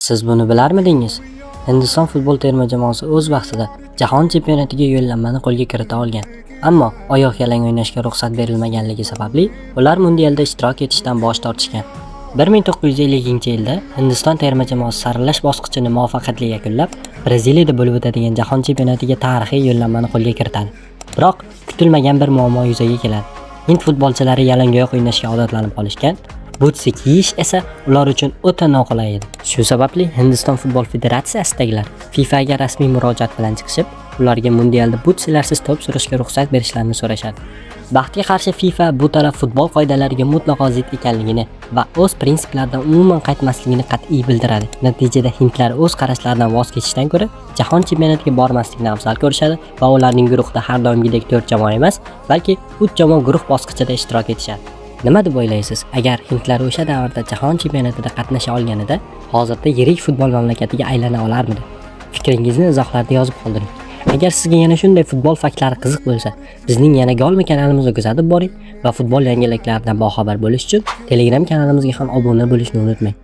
Siz buni bilarmidingiz? Hindiston futbol terma jamoasi o'z vaqtida jahon chempionatiga yo'llanmani qo'lga kirita olgan. Ammo oyoq yalang o'ynashga ruxsat berilmaganligi sababli ular mundialda ishtirok etishdan bosh tortishgan. 1950-yilda Hindiston terma jamoasi saralash bosqichini muvaffaqiyatli yakunlab, Braziliyada bo'lib o'tadigan jahon chempionatiga tarixiy yo'llanmani qo'lga kiritadi. Biroq kutilmagan bir muammo yuzaga keladi. Hind futbolchilari yalangoyoq o'ynashga odatlanib qolishgan. Butsi kiyish esa ular uchun o'ta noqulay edi. Shu sababli Hindiston futbol federatsiyasidagilar FIFA ga rasmiy murojaat bilan chiqishib, ularga mundialda butsilarsiz to'p surishga ruxsat berishlarini so'rashadi. Baxtga qarshi FIFA bu taraf futbol qoidalariga mutlaqo zid ekanligini va o'z prinsiplaridan umuman qaytmasligini qat'iy bildiradi. Natijada hindlar o'z qarashlaridan voz kechishdan ko'ra jahon chempionatiga bormaslikni afzal ko'rishadi va ularning guruhda har doimgidek 4 jamoa emas, balki 3 jamoa guruh bosqichida ishtirok etishadi. Nima deb o'ylaysiz? Agar hindlar o'sha davrda jahon chempionatida qatnasha olganida, hozirda yirik futbol mamlakatiga aylana olarmidi? Fikringizni izohlarda yozib qoldiring. Agar sizga yana shunday futbol faktlari qiziq bo'lsa, bizning yana Golmi kanalimizga kuzatib boring va futbol yangiliklaridan boxabar bo'lish uchun Telegram kanalimizga ham obuna bo'lishni unutmang.